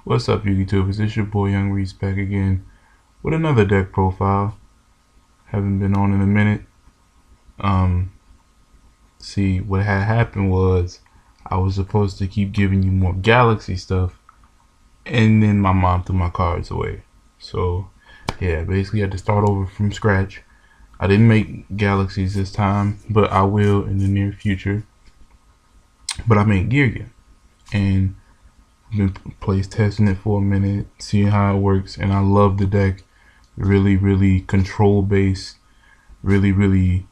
What's up, YouTubers? It's your boy Young Reese back again with another deck profile. Haven't been on in a minute. See, what had happened was I was supposed to keep giving you more Galaxy stuff, and then my mom threw my cards away. So, yeah, basically I had to start over from scratch. I didn't make Galaxies this time, but I will in the near future. But I made Geargia, and been place testing it for a minute, seeing how it works, and I love the deck. Really control based, really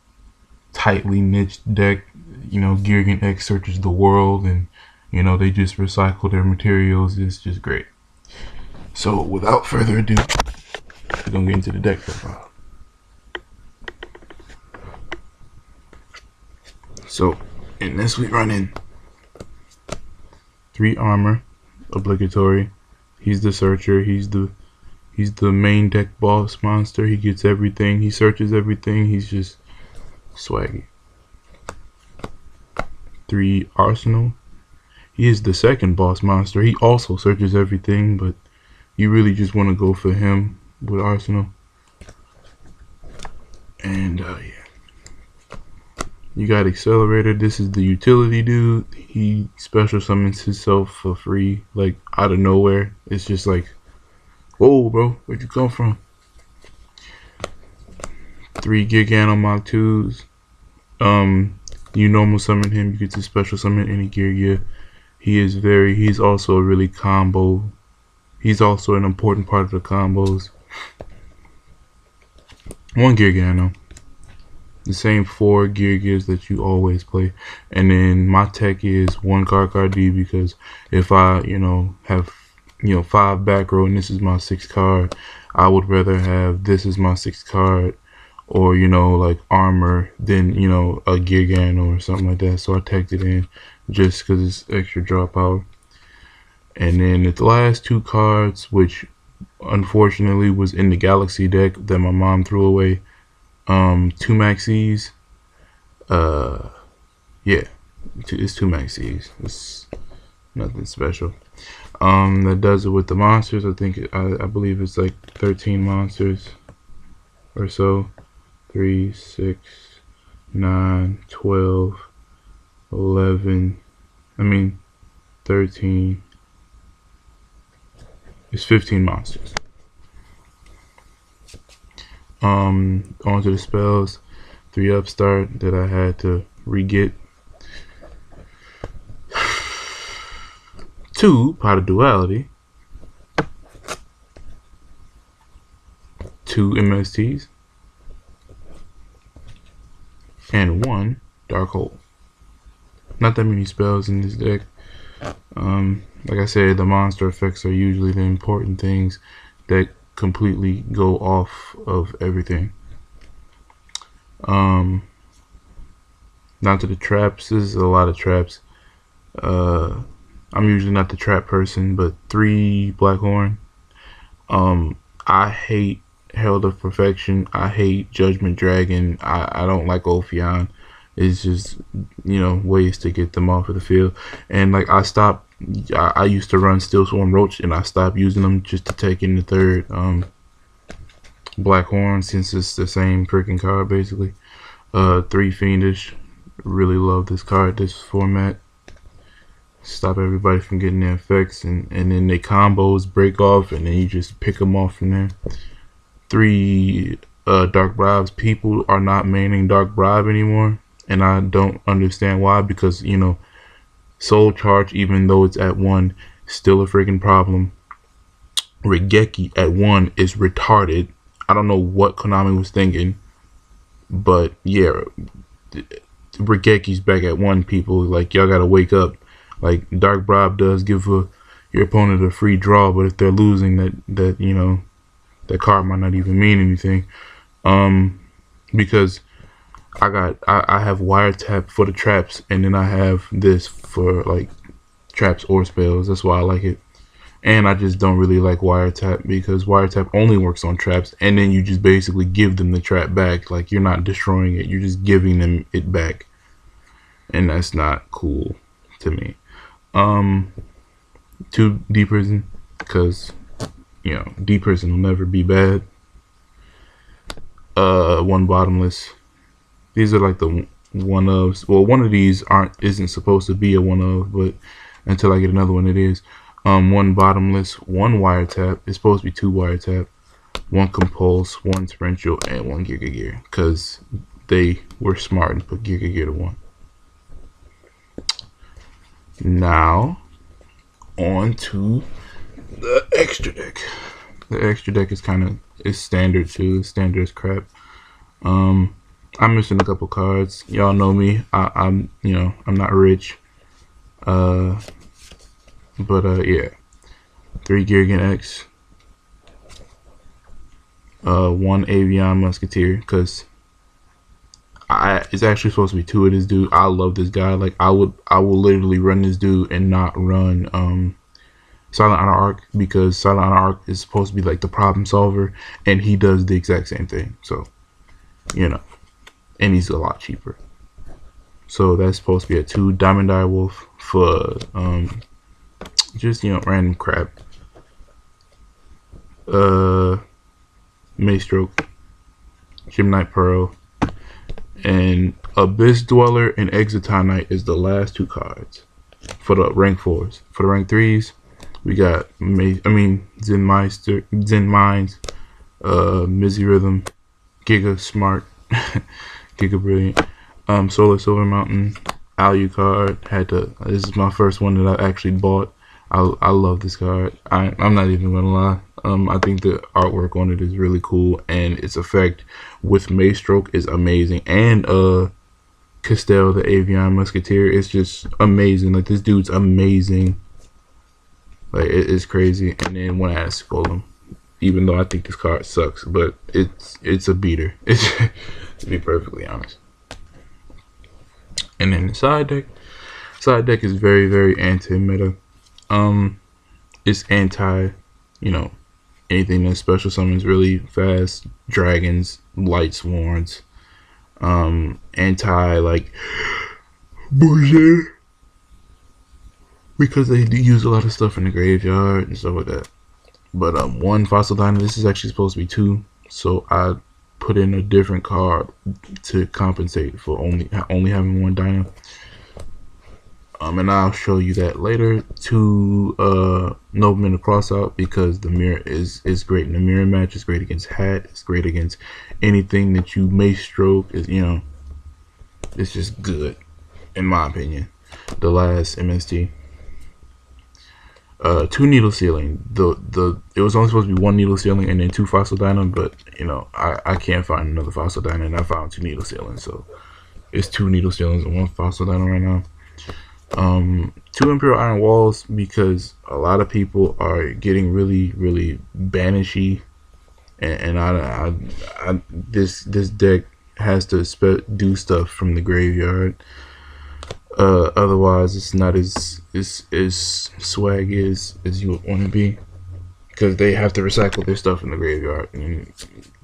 tightly niched deck. You know, Geargia X searches the world, and you know they just recycle their materials. It's just great. So without further ado, we're gonna get into the deck profile. So in this we run in 3 armor, obligatory. He's the searcher. He's the main deck boss monster. He gets everything. He searches everything. He's just swaggy. 3 arsenal. He is the second boss monster. He also searches everything, but you really just want to go for him with arsenal. And yeah. You got accelerator. This is the utility dude. He special summons himself for free, like out of nowhere. It's just like, whoa, bro, where'd you come from? 3 Geargia Mach 2s. You normal summon him, you get to special summon any Geargia. He's also a really combo. He's also an important part of the combos. 1 Geargia. The same 4 Geargias that you always play. And then my tech is 1 card D, because if I, have 5 back row and this is my 6th card, I would rather have this as my 6th card, or like armor, than a Geargia or something like that. So I teched it in just because it's extra draw power. And then the last 2 cards, which unfortunately was in the Galaxy deck that my mom threw away, 2 Maxis. Yeah, it's 2 Maxis. It's nothing special. That does it with the monsters. I believe it's like 13 monsters or so. 3, 6, 9, 12, 11. 13. It's 15 monsters. Onto the spells. 3 upstart that I had to re-get. 2 Pot of Duality. 2 MSTs. And 1 Dark Hole. Not that many spells in this deck. Like I said, the monster effects are usually the important things that completely go off of everything. Not to the traps. This is a lot of traps. I'm usually not the trap person, but 3 Blackhorn. I hate Herald of Perfection. I hate Judgment Dragon. I don't like Ophion. It's just ways to get them off of the field. And like I used to run Steel Swarm Roach, and I stopped using them just to take in the 3rd Blackhorn, since it's the same freaking card basically. 3 Fiendish. Really love this card, this format. Stop everybody from getting their effects, and then they combos break off, and then you just pick them off from there. 3 Dark Bribes. People are not maining Dark Bribe anymore, and I don't understand why, because Soul Charge, even though it's at 1, still a freaking problem. Reeceki at 1 is retarded. I don't know what Konami was thinking, but yeah, Reekeki's back at 1. People, like, y'all gotta wake up. Like, Dark Bribe does give your opponent a free draw, but if they're losing, that card might not even mean anything. Because I have Wiretap for the traps, and then I have this for like traps or spells. That's why I like it. And I just don't really like Wiretap, because Wiretap only works on traps, and then you just basically give them the trap back. Like, you're not destroying it, you're just giving them it back, and that's not cool to me. 2 D Prison. because D person will never be bad. One bottomless. These are like the one ofs. Well, one of these isn't supposed to be a one of, but until I get another one, it is. One bottomless, one wiretap. It's supposed to be two wiretap, one compulse, one torrential, and one Gear. Because they were smart and put Gear to one. Now, on to the extra deck. The extra deck is standard too. Standard as crap. I'm missing a couple cards. Y'all know me. I'm not rich. Yeah. 3 Geargia X. 1 Avion Musketeer, because it's actually supposed to be 2 of this dude. I love this guy. Like I will literally run this dude and not run Silent Honor Arc, because Silent Honor Arc is supposed to be like the problem solver, and he does the exact same thing. So, and he's a lot cheaper. So that's supposed to be a 2 Diamond Eye Wolf for just random crap. Maystroke, Gymnite Pearl, and Abyss Dweller and Exotonite is the last 2 cards for the rank 4s. For the rank 3s, we got Zen Minds, Mizzy Rhythm, Giga Smart, Giga Brilliant, Solar Silver Mountain, Alucard. This is my first one that I actually bought. I love this card. I'm not even gonna lie. I think the artwork on it is really cool, and its effect with Maystroke is amazing. And Castell, the Avion Musketeer, is just amazing. Like, this dude's amazing. Like, it's crazy. And then one has Golem, even though I think this card sucks, but it's a beater. To be perfectly honest. And then the side deck is very, very anti-meta. It's anti, anything that special summons really fast, dragons, light swords, anti like bullshit, because they do use a lot of stuff in the graveyard and stuff like that. But 1 Fossil Dino, this is actually supposed to be 2, so I put in a different card to compensate for only having 1 Dino. And I'll show you that later. 2 Nobleman Crossout, because the mirror is great in the mirror match. It's great against Hat. It's great against anything that you may stroke. It's just good, in my opinion. The last MST. 2 Needle Sealing. It was only supposed to be 1 Needle Sealing and then 2 Fossil Dino, but I can't find another Fossil Dino, and I found 2 Needle Sealing, so it's 2 Needle Sealings and 1 Fossil Dino right now. 2 Imperial Iron Walls, because a lot of people are getting really, really banishy, and this deck has to do stuff from the graveyard. Otherwise, it's not as swaggy as you would want to be, because they have to recycle their stuff in the graveyard. And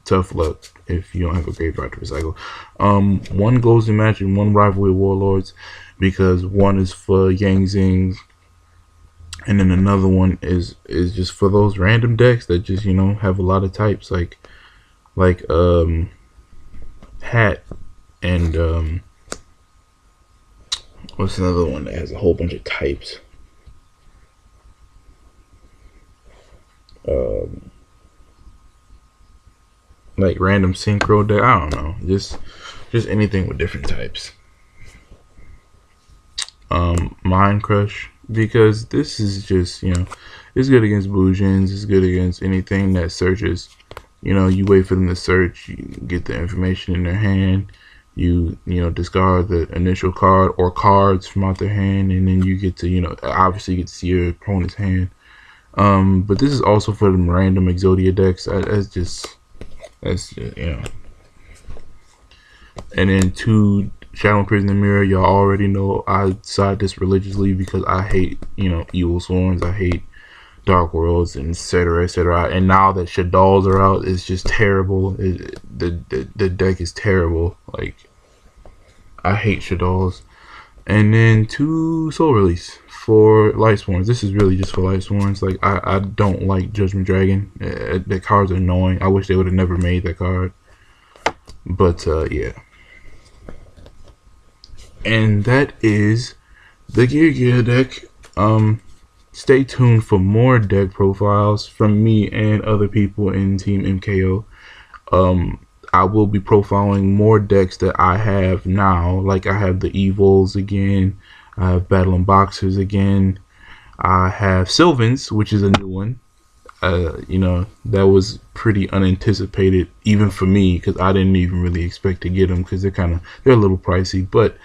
tough luck if you don't have a graveyard to recycle. 1 Golden Match and 1 Rivalry Warlords, because 1 is for Yang Zings, and then another one is just for those random decks that just have a lot of types, like Hat, and what's another one that has a whole bunch of types? Like random synchro deck. I don't know. Just anything with different types. Mind Crush, because this is just it's good against Boujins. It's good against anything that searches. You wait for them to search. You get the information in their hand. You discard the initial card or cards from out their hand, and then you get to obviously you get to see your opponent's hand. But this is also for them random Exodia decks. That's just And then 2 Shadow Prisoner Mirror. Y'all already know I side this religiously, because I hate Evil Sworns. I hate Dark Worlds, and etc. And now that Shaddolls are out, it's just terrible. The deck is terrible. Like, I hate Shaddolls. And then 2 Soul Release for Lightsworns. This is really just for Lightsworns. Like, I don't like Judgment Dragon. That card's annoying. I wish they would have never made that card. But yeah. And that is the Geargia deck. Stay tuned for more deck profiles from me and other people in Team MKO. I will be profiling more decks that I have now. Like, I have the Evils again. I have Battling Boxers again. I have Sylvans, which is a new one. You know, that was pretty unanticipated, even for me, because I didn't even really expect to get them, because they're a little pricey, but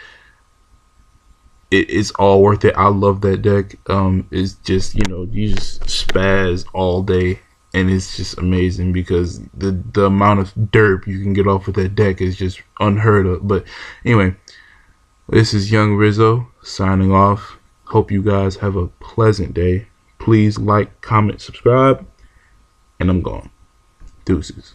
it's all worth it. I love that deck. It's just, you know, you just spaz all day, and it's just amazing because the amount of derp you can get off with that deck is just unheard of. But anyway, this is Young Rizzo signing off. Hope you guys have a pleasant day. Please like, comment, subscribe, and I'm gone. Deuces.